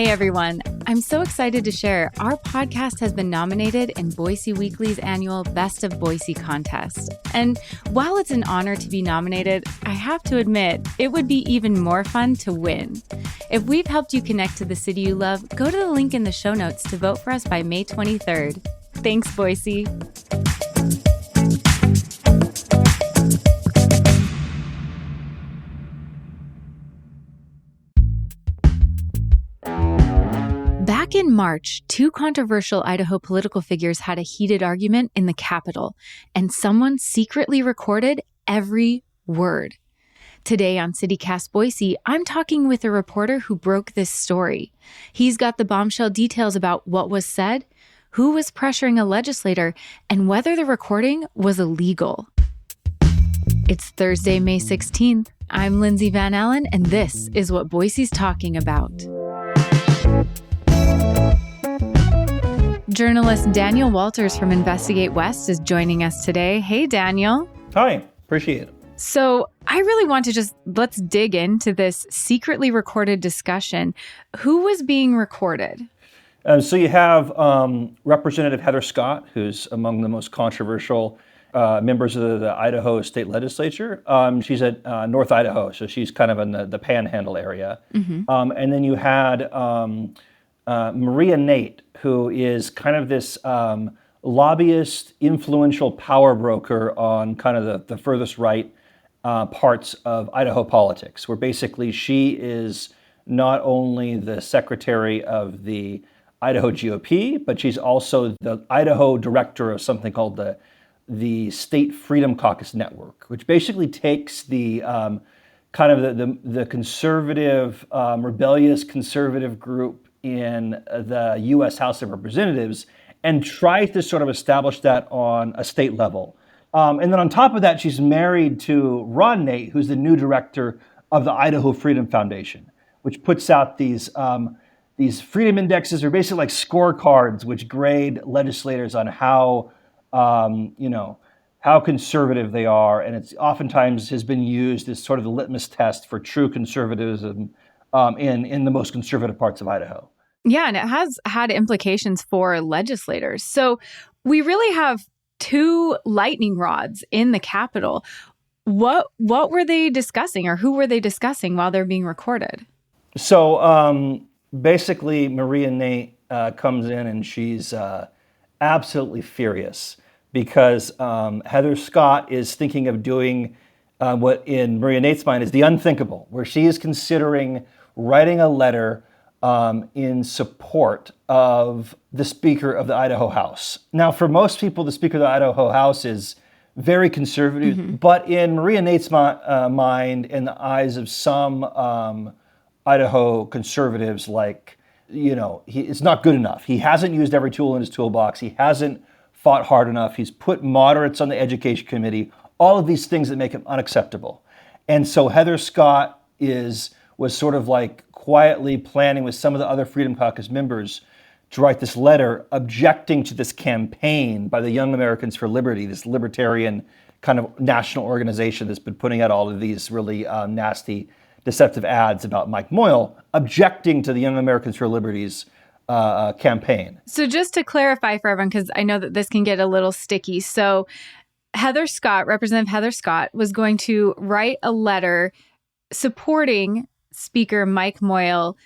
Hey everyone, I'm so excited to share our podcast has been nominated in Boise Weekly's annual Best of Boise contest. And while it's an honor to be nominated, I have to admit, it would be even more fun to win. If we've helped you connect to the city you love, go to the link in the show notes to vote for us by May 23rd. Thanks, Boise. Back in March, two controversial Idaho political figures had a heated argument in the Capitol, and someone secretly recorded every word. Today on CityCast Boise, I'm talking with a reporter who broke this story. He's got the bombshell details about what was said, who was pressuring a legislator, and whether the recording was illegal. It's Thursday, May 16th. I'm Lindsay Van Allen, and this is what Boise's talking about. Journalist Daniel Walters from Investigate West is joining us today. Hey, Daniel. Hi, appreciate it. So I really want to let's dig into this secretly recorded discussion. Who was being recorded? So you have Representative Heather Scott, who's among the most controversial members of the Idaho state legislature. She's at North Idaho, so she's kind of in the Panhandle area. Mm-hmm. And then you had Maria Nate, who is kind of this lobbyist, influential power broker on kind of the furthest right parts of Idaho politics, where basically she is not only the secretary of the Idaho GOP, but she's also the Idaho director of something called the State Freedom Caucus Network, which basically takes the kind of the conservative, rebellious conservative group in the U.S. House of Representatives and tries to sort of establish that on a state level. And then on top of that, she's married to Ron Nate, who's the new director of the Idaho Freedom Foundation, which puts out these freedom indexes, or basically like scorecards, which grade legislators on how conservative they are. And it's oftentimes has been used as sort of the litmus test for true conservatism in the most conservative parts of Idaho. Yeah, and it has had implications for legislators. So we really have two lightning rods in the Capitol. What were they discussing, or who were they discussing while they're being recorded? So basically, Maria Nate comes in and she's absolutely furious because Heather Scott is thinking of doing what in Maria Nate's mind is the unthinkable, where she is considering writing a letter in support of the Speaker of the Idaho House. Now, for most people, the Speaker of the Idaho House is very conservative, mm-hmm. but in Maria Nate's mind, in the eyes of some Idaho conservatives, it's not good enough. He hasn't used every tool in his toolbox. He hasn't fought hard enough. He's put moderates on the Education Committee, all of these things that make him unacceptable. And so Heather Scott was sort of like quietly planning with some of the other Freedom Caucus members to write this letter objecting to this campaign by the Young Americans for Liberty, this libertarian kind of national organization that's been putting out all of these really nasty, deceptive ads about Mike Moyle, objecting to the Young Americans for Liberty's campaign. So just to clarify for everyone, because I know that this can get a little sticky. So Representative Heather Scott was going to write a letter supporting Speaker Mike Moyle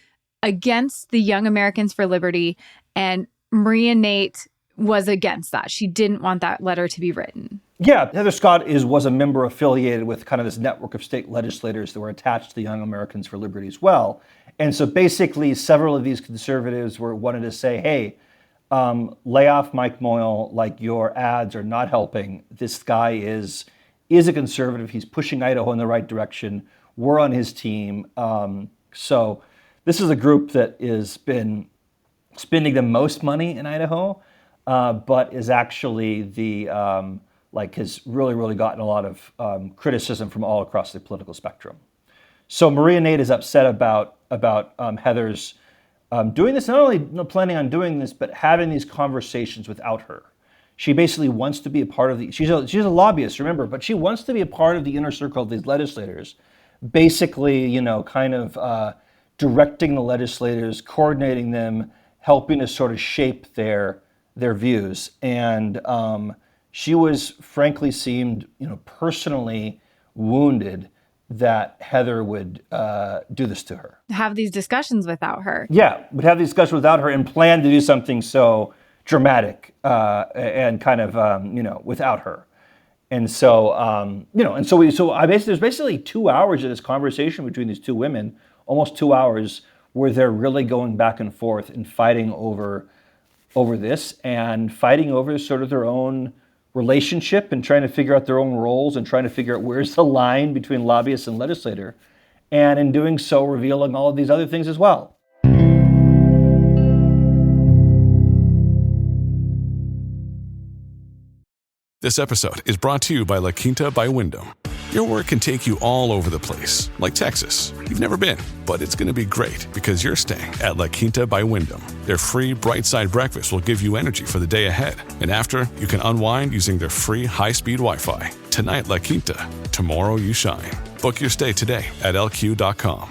against the Young Americans for Liberty, and Maria Nate was against that. She didn't want that letter to be written. Yeah, Heather Scott was a member affiliated with kind of this network of state legislators that were attached to the Young Americans for Liberty as well. And so basically several of these conservatives wanted to say, hey, lay off Mike Moyle, like your ads are not helping. This guy is a conservative. He's pushing Idaho in the right direction. We're on his team. So this is a group that has been spending the most money in Idaho, but is actually has really, really gotten a lot of criticism from all across the political spectrum. So Maria Nate is upset about Heather's doing this, not only planning on doing this, but having these conversations without her. She basically wants to be a part of she's a lobbyist, remember, but she wants to be a part of the inner circle of these legislators, basically, kind of directing the legislators, coordinating them, helping to sort of shape their views. And she was frankly seemed, personally wounded that Heather would do this to her. Have these discussions without her. Yeah, would have these discussions without her and plan to do something so dramatic and kind of, without her. And so, there's basically 2 hours of this conversation between these two women, almost 2 hours, where they're really going back and forth and fighting over this and fighting over sort of their own relationship and trying to figure out their own roles and trying to figure out where's the line between lobbyist and legislator. And in doing so, revealing all of these other things as well. This episode is brought to you by La Quinta by Wyndham. Your work can take you all over the place, like Texas. You've never been, but it's going to be great because you're staying at La Quinta by Wyndham. Their free Bright Side breakfast will give you energy for the day ahead. And after, you can unwind using their free high-speed Wi-Fi. Tonight, La Quinta. Tomorrow, you shine. Book your stay today at lq.com.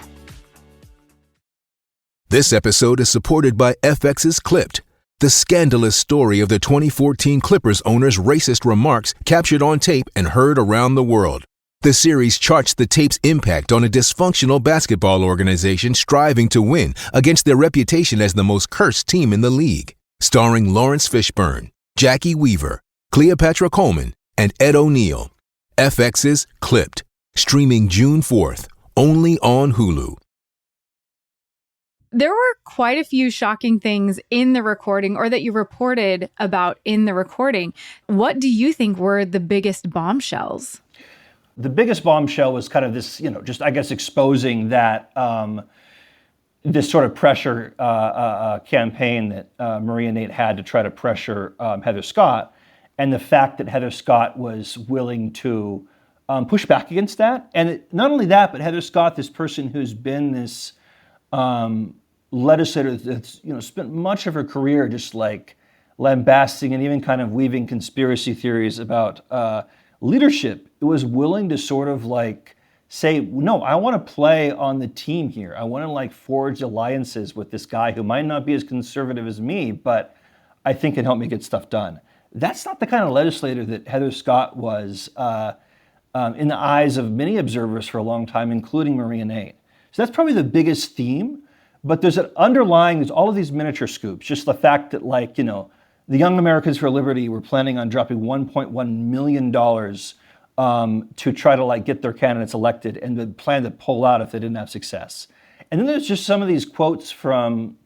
This episode is supported by FX's Clipped, the scandalous story of the 2014 Clippers owner's racist remarks captured on tape and heard around the world. The series charts the tape's impact on a dysfunctional basketball organization striving to win against their reputation as the most cursed team in the league. Starring Lawrence Fishburne, Jackie Weaver, Cleopatra Coleman, and Ed O'Neill. FX's Clipped, streaming June 4th, only on Hulu. There were quite a few shocking things in the recording or that you reported about in the recording. What do you think were the biggest bombshells? The biggest bombshell was kind of this, just I guess exposing that this sort of pressure campaign that Maria Nate had to try to pressure Heather Scott, and the fact that Heather Scott was willing to push back against that. And not only that, but Heather Scott, this person who's been this legislator that's spent much of her career just like lambasting and even kind of weaving conspiracy theories about leadership, was willing to sort of like say, no, I want to play on the team here. I want to like forge alliances with this guy who might not be as conservative as me, but I think can help me get stuff done. That's not the kind of legislator that Heather Scott was in the eyes of many observers for a long time, including Maria Nate. So that's probably the biggest theme. But there's all of these miniature scoops. Just the fact that the Young Americans for Liberty were planning on dropping $1.1 million to try to get their candidates elected, and the plan to pull out if they didn't have success. And then there's just some of these quotes from,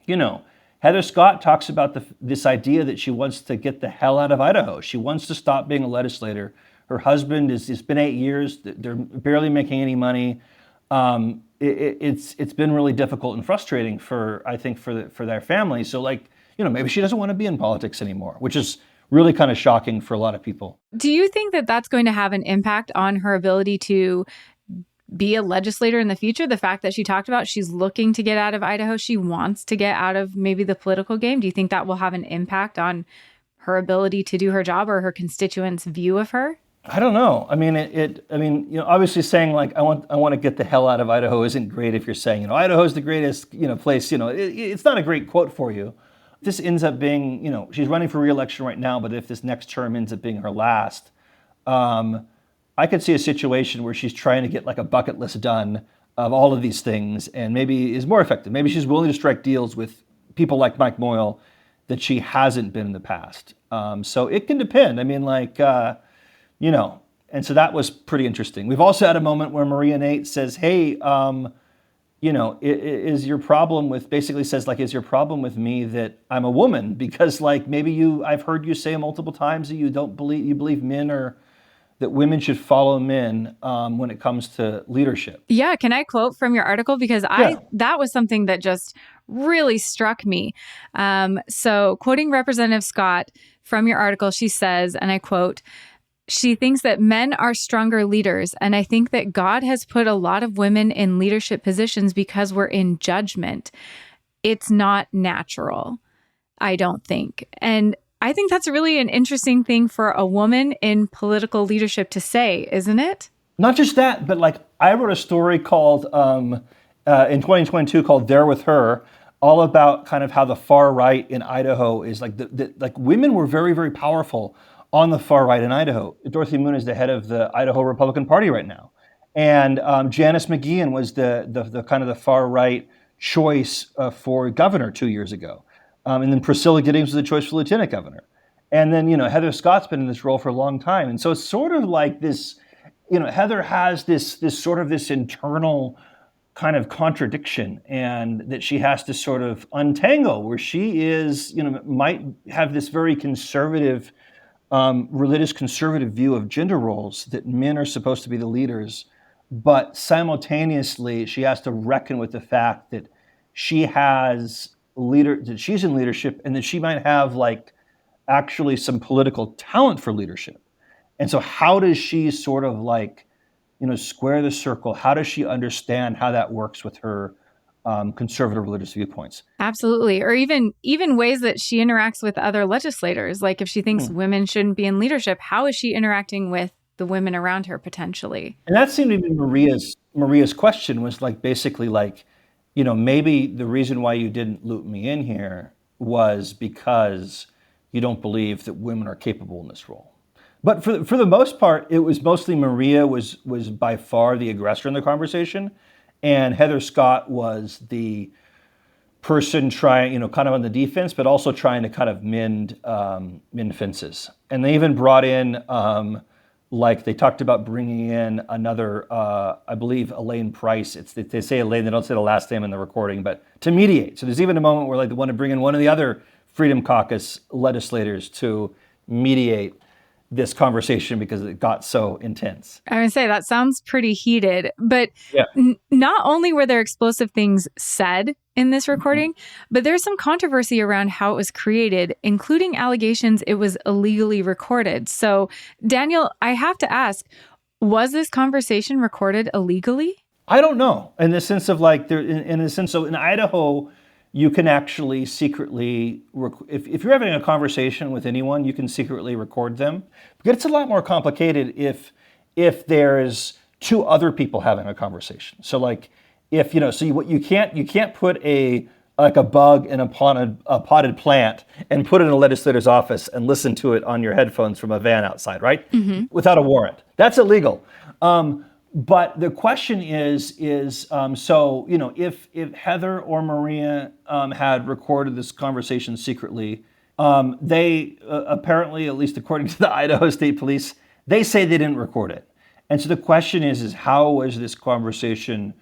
Heather Scott talks about this idea that she wants to get the hell out of Idaho. She wants to stop being a legislator. Her husband it's been 8 years. They're barely making any money. It's been really difficult and frustrating for their family. So maybe she doesn't want to be in politics anymore, which is really kind of shocking for a lot of people. Do you think that that's going to have an impact on her ability to be a legislator in the future? The fact that she talked about she's looking to get out of Idaho, she wants to get out of maybe the political game. Do you think that will have an impact on her ability to do her job or her constituents' view of her? I don't know. I mean, obviously saying I want to get the hell out of Idaho isn't great if you're saying, Idaho's the greatest, place, it's not a great quote for you. This ends up being, she's running for re-election right now, but if this next term ends up being her last, I could see a situation where she's trying to get a bucket list done of all of these things and maybe is more effective. Maybe she's willing to strike deals with people like Mike Moyle that she hasn't been in the past. So it can depend. I mean, and so that was pretty interesting. We've also had a moment where Maria Nate says, hey, is your problem with, basically says, is your problem with me that I'm a woman? Because I've heard you say multiple times that you believe men are, that women should follow men when it comes to leadership. Yeah. Can I quote from your article? Because that was something that just really struck me. So quoting Representative Scott from your article, she says, and I quote, she thinks that men are stronger leaders, and I think that God has put a lot of women in leadership positions because we're in judgment. It's not natural, I don't think. And I think that's really an interesting thing for a woman in political leadership to say, isn't it? Not just that, but I wrote a story called in 2022 called "There with Her," all about kind of how the far right in Idaho is like like women were very, very powerful on the far right in Idaho. Dorothy Moon is the head of the Idaho Republican Party right now, and Janice McGeehan was the kind of the far right choice for governor 2 years ago, and then Priscilla Giddings was the choice for lieutenant governor, and then Heather Scott's been in this role for a long time, and so it's sort of like this. Heather has this sort of this internal kind of contradiction, and that she has to sort of untangle, where she is, might have this very conservative, religious conservative view of gender roles, that men are supposed to be the leaders, but simultaneously she has to reckon with the fact that that she's in leadership, and that she might have like actually some political talent for leadership. And so how does she sort of like, square the circle? How does she understand how that works with her conservative religious viewpoints? Absolutely. Or even ways that she interacts with other legislators. Like if she thinks women shouldn't be in leadership, how is she interacting with the women around her potentially? And that seemed to be Maria's question, was like basically like, maybe the reason why you didn't loop me in here was because you don't believe that women are capable in this role. But for the most part, it was mostly Maria was by far the aggressor in the conversation, and Heather Scott was the person trying, kind of on the defense, but also trying to kind of mend fences. And they even brought in, like they talked about bringing in another, I believe Elaine Price. They say Elaine, they don't say the last name in the recording, but to mediate. So there's even a moment where like they want to bring in one of the other Freedom Caucus legislators to mediate this conversation because it got so intense. I would say that sounds pretty heated, but Yeah. Not only were there explosive things said in this recording, but there's some controversy around how it was created, including allegations it was illegally recorded. So, Daniel, I have to ask, was this conversation recorded illegally? I don't know. In the sense of like, so in Idaho, you can actually secretly, if you're having a conversation with anyone, you can secretly record them. But it's a lot more complicated if there's two other people having a conversation. So like, if you can't put a bug in a potted plant and put it in a legislator's office and listen to it on your headphones from a van outside, right? Mm-hmm. Without a warrant, that's illegal. But the question is, so if Heather or Maria had recorded this conversation secretly, they apparently, at least according to the Idaho State Police, they say they didn't record it. And so the question is how was this conversation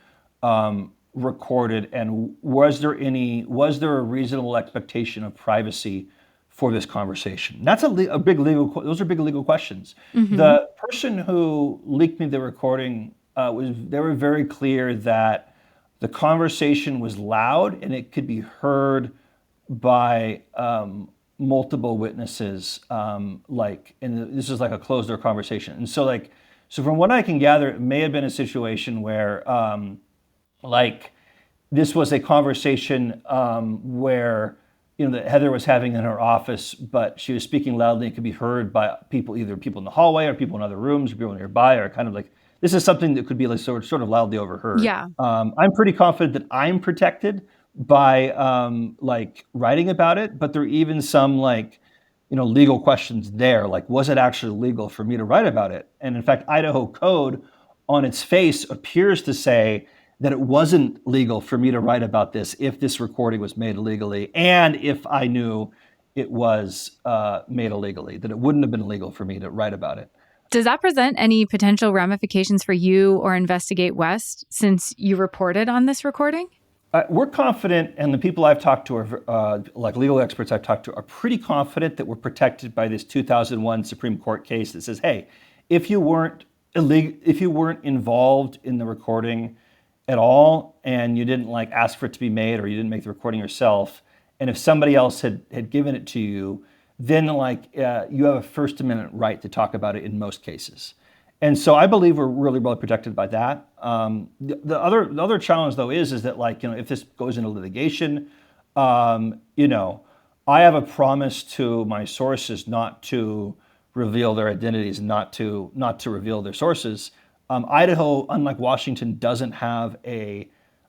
recorded, and was there a reasonable expectation of privacy for this conversation? That's those are big legal questions. Mm-hmm. The person who leaked me the recording they were very clear that the conversation was loud and it could be heard by multiple witnesses. And this is like a closed door conversation. And so from what I can gather, it may have been a situation where this was a conversation where that Heather was having in her office, but she was speaking loudly. It could be heard by either people in the hallway or people in other rooms, or people nearby, or kind of like, this is something that could be like sort of loudly overheard. Yeah. I'm pretty confident that I'm protected by writing about it, but there are even some legal questions there. Like, was it actually legal for me to write about it? And in fact, Idaho code on its face appears to say that it wasn't legal for me to write about this if this recording was made illegally, and if I knew it was made illegally, that it wouldn't have been illegal for me to write about it. Does that present any potential ramifications for you or Investigate West since you reported on this recording? We're confident, and the people I've talked to are, legal experts I've talked to, are pretty confident that we're protected by this 2001 Supreme Court case that says, hey, if you weren't involved in the recording at all, and you didn't ask for it to be made, or you didn't make the recording yourself, and if somebody else had given it to you, then you have a First Amendment right to talk about it in most cases. And so I believe we're really well protected by that. The other challenge though is that if this goes into litigation, I have a promise to my sources not to reveal their identities, not to reveal their sources. Idaho, unlike Washington, doesn't have a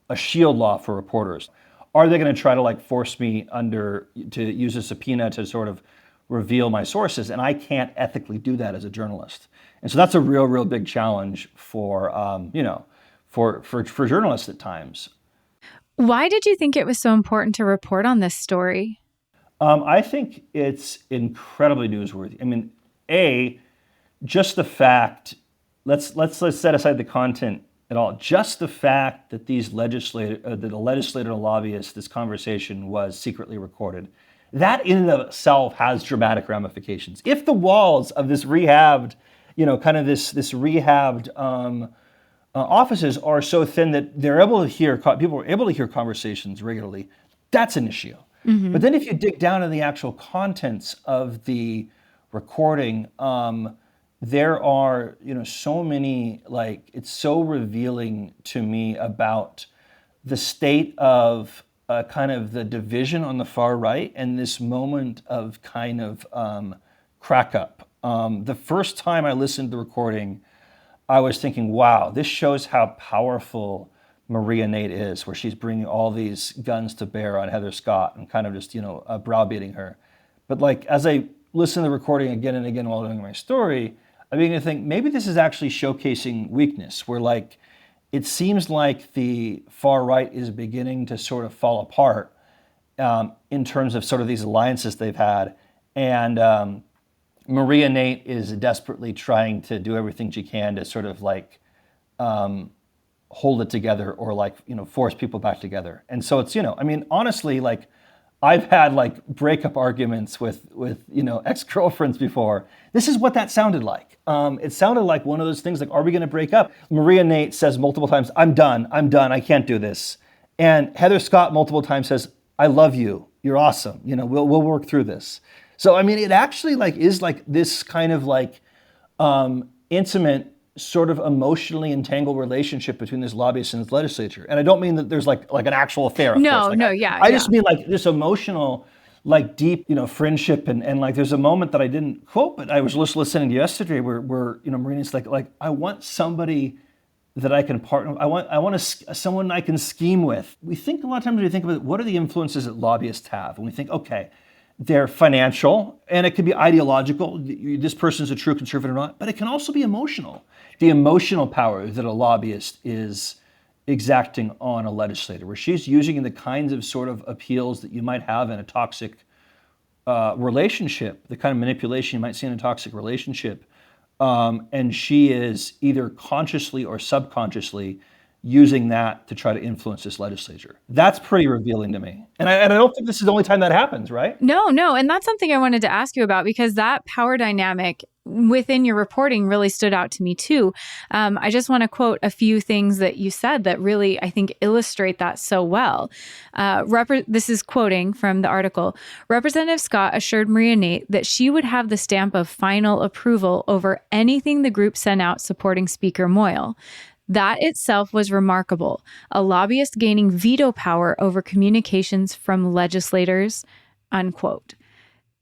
a shield law for reporters. Are they going to try to like force me to use a subpoena to sort of reveal my sources? And I can't ethically do that as a journalist. And so that's a real big challenge for for journalists at times. Why did you think it was so important to report on this story? I think it's incredibly newsworthy. I mean, just the fact. Let's set aside the content at all. Just the fact that that a legislator and a lobbyist, this conversation was secretly recorded, that in and of itself has dramatic ramifications. If the walls of this rehabbed, this rehabbed offices are so thin that people are able to hear conversations regularly, that's an issue. But then if you dig down in the actual contents of the recording, there are, so many, it's so revealing to me about the state of kind of the division on the far right and this moment of kind of crack up. The first time I listened to the recording, I was thinking, wow, this shows how powerful Maria Nate is, where she's bringing all these guns to bear on Heather Scott and kind of just, browbeating her. But as I listen to the recording again and again while doing my story, I began to think maybe this is actually showcasing weakness, where it seems like the far right is beginning to sort of fall apart in terms of sort of these alliances they've had. And Maria Nate is desperately trying to do everything she can to sort of hold it together or force people back together. And so it's, honestly, I've had breakup arguments with ex-girlfriends before. This is what that sounded like. It sounded like one of those things are we going to break up? Maria Nate says multiple times, I'm done, I can't do this. And Heather Scott multiple times says, I love you, you're awesome, we'll work through this. So, it actually is this kind of intimate, sort of emotionally entangled relationship between this lobbyist and this legislature. And I don't mean that there's like an actual affair. I just mean this emotional, deep, friendship. And there's a moment that I didn't quote, but I was just listening to yesterday where Marina's like, I want somebody that I can partner. I want someone I can scheme with. We think a lot of times when we think about what are the influences that lobbyists have, and we think, okay, they're financial, and it could be ideological. This person's a true conservative or not, but it can also be emotional. The emotional power that a lobbyist is exacting on a legislator, where she's using the kinds of sort of appeals that you might have in a toxic relationship, the kind of manipulation you might see in a toxic relationship, and she is either consciously or subconsciously using that to try to influence this legislature. That's pretty revealing to me. And I don't think this is the only time that happens, right? No. And that's something I wanted to ask you about, because that power dynamic within your reporting really stood out to me too. I just want to quote a few things that you said that really, I think, illustrate that so well. This is quoting from the article. Representative Scott assured Maria Nate that she would have the stamp of final approval over anything the group sent out supporting Speaker Moyle. That itself was remarkable, a lobbyist gaining veto power over communications from legislators, unquote.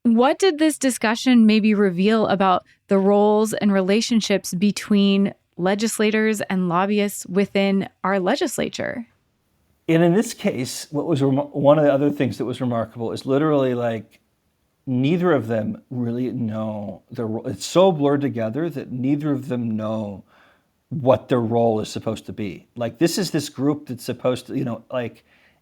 What did this discussion maybe reveal about the roles and relationships between legislators and lobbyists within our legislature? And in this case, what was one of the other things that was remarkable is literally neither of them really know their role. It's so blurred together that neither of them know what their role is supposed to be. This is this group that's supposed to,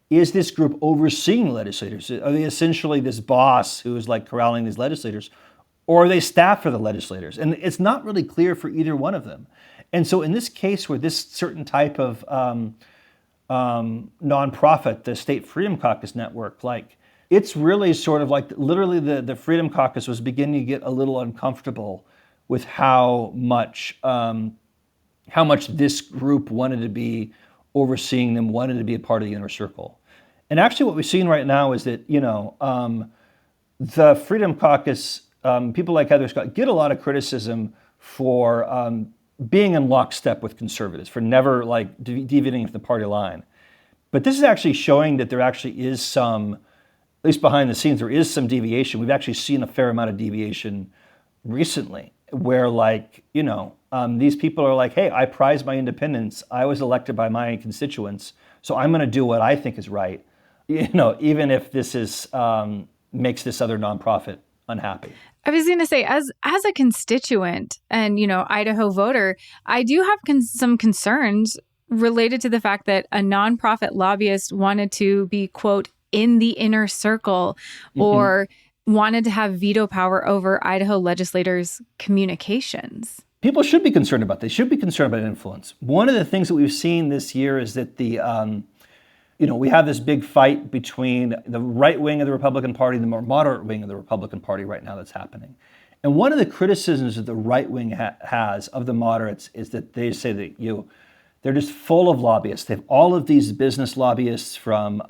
is this group overseeing legislators? Are they essentially this boss who is corralling these legislators? Or are they staff for the legislators? And it's not really clear for either one of them. And so in this case where this certain type of nonprofit, the State Freedom Caucus Network, it's really sort of literally the Freedom Caucus was beginning to get a little uncomfortable with how much this group wanted to be overseeing them, wanted to be a part of the inner circle. And actually what we've seen right now is that, the Freedom Caucus, people like Heather Scott, get a lot of criticism for being in lockstep with conservatives, for never deviating from the party line. But this is actually showing that there actually is some, at least behind the scenes, there is some deviation. We've actually seen a fair amount of deviation recently, where These people are like, hey, I prize my independence. I was elected by my constituents, so I'm going to do what I think is right, even if this is makes this other nonprofit unhappy. I was going to say, as a constituent and, Idaho voter, I do have some concerns related to the fact that a nonprofit lobbyist wanted to be, quote, in the inner circle, or wanted to have veto power over Idaho legislators' communications. People should be concerned about this. Should be concerned about influence. One of the things that we've seen this year is that we have this big fight between the right wing of the Republican Party and the more moderate wing of the Republican Party right now that's happening. And one of the criticisms that the right wing has of the moderates is that they say that they're just full of lobbyists. They have all of these business lobbyists from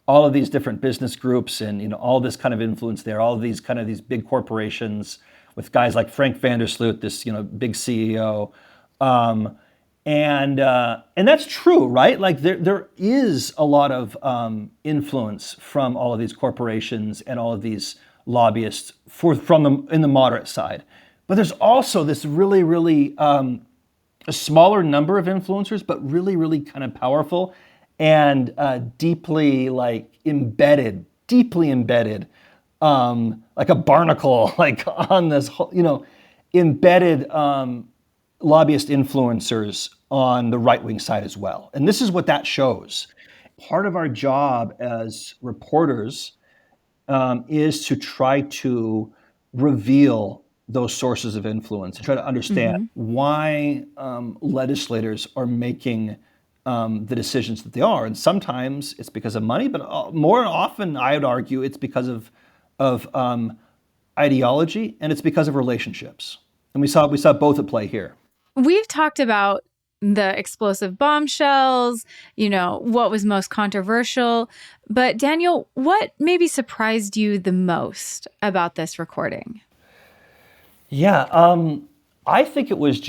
all of these different business groups, and all this kind of influence there. All of these these big corporations with guys like Frank Vandersloot, this big CEO. And that's true, right? Like there is a lot of influence from all of these corporations and all of these lobbyists in the moderate side. But there's also this really, really a smaller number of influencers, but really, really kind of powerful and deeply embedded, like a barnacle, like on this whole, embedded lobbyist influencers on the right-wing side as well. And this is what that shows. Part of our job as reporters is to try to reveal those sources of influence and try to understand why legislators are making the decisions that they are. And sometimes it's because of money, but more often, I would argue, it's because of ideology, and it's because of relationships. And we saw both at play here. We've talked about the explosive bombshells, what was most controversial. But Daniel, what maybe surprised you the most about this recording? Yeah, I think it was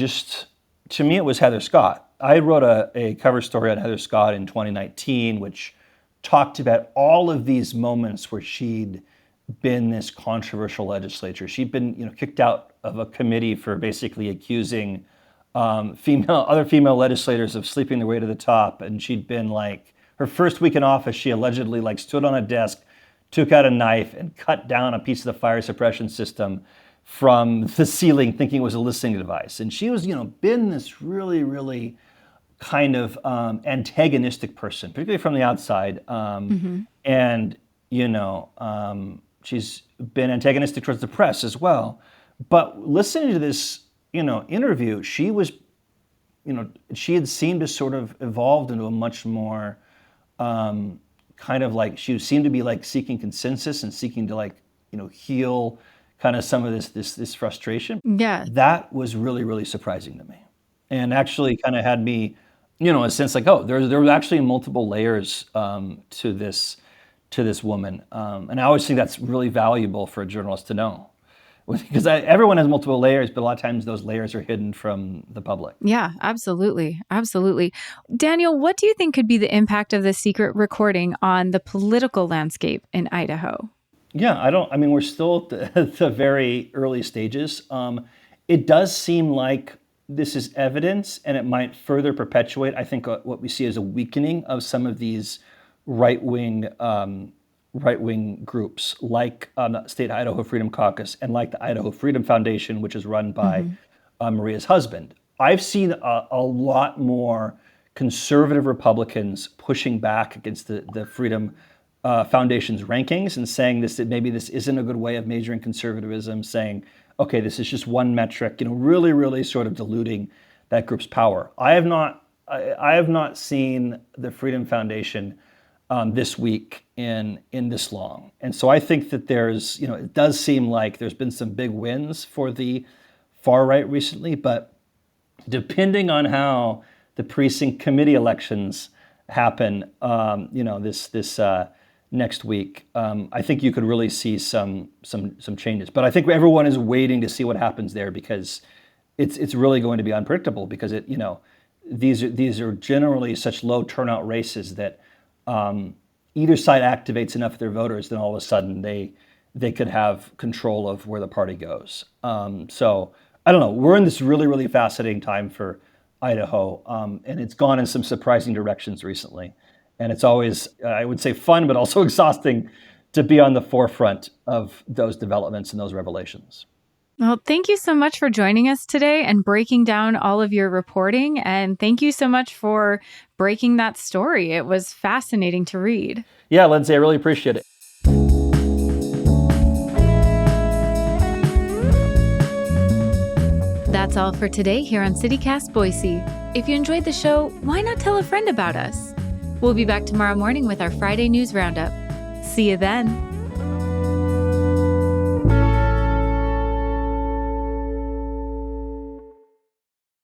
to me, it was Heather Scott. I wrote a cover story on Heather Scott in 2019, which talked about all of these moments where she'd been this controversial legislator. She'd been, kicked out of a committee for basically accusing other female legislators of sleeping their way to the top. And she'd been her first week in office, she allegedly stood on a desk, took out a knife and cut down a piece of the fire suppression system from the ceiling, thinking it was a listening device. And she was, been this really, really kind of antagonistic person, particularly from the outside. And, she's been antagonistic towards the press as well. But listening to this, interview, she was, she had seemed to sort of evolved into a much more she seemed to be seeking consensus and seeking to heal kind of some of this frustration. Yeah. That was really, really surprising to me. And actually kind of had me, a sense there were actually multiple layers to this woman. And I always think that's really valuable for a journalist to know. Because everyone has multiple layers, but a lot of times those layers are hidden from the public. Yeah, absolutely. Absolutely. Daniel, what do you think could be the impact of the secret recording on the political landscape in Idaho? Yeah, we're still at the very early stages. It does seem like this is evidence, and it might further perpetuate, I think, what we see as a weakening of some of these right-wing groups like the State Idaho Freedom Caucus and like the Idaho Freedom Foundation, which is run by Maria's husband. I've seen a lot more conservative Republicans pushing back against the Freedom Foundation's rankings and saying that maybe this isn't a good way of measuring conservatism, saying, okay, this is just one metric, really, really sort of diluting that group's power. I have not seen the Freedom Foundation this week in this long. And so I think that there's, it does seem like there's been some big wins for the far right recently, but depending on how the precinct committee elections happen, this next week, I think you could really see some changes. But I think everyone is waiting to see what happens there because it's really going to be unpredictable because these are generally such low turnout races that either side activates enough of their voters, then all of a sudden they could have control of where the party goes. So I don't know. We're in this really, really fascinating time for Idaho, and it's gone in some surprising directions recently. And it's always, I would say, fun, but also exhausting to be on the forefront of those developments and those revelations. Well, thank you so much for joining us today and breaking down all of your reporting. And thank you so much for breaking that story. It was fascinating to read. Yeah, Lindsay, I really appreciate it. That's all for today here on CityCast Boise. If you enjoyed the show, why not tell a friend about us? We'll be back tomorrow morning with our Friday News Roundup. See you then.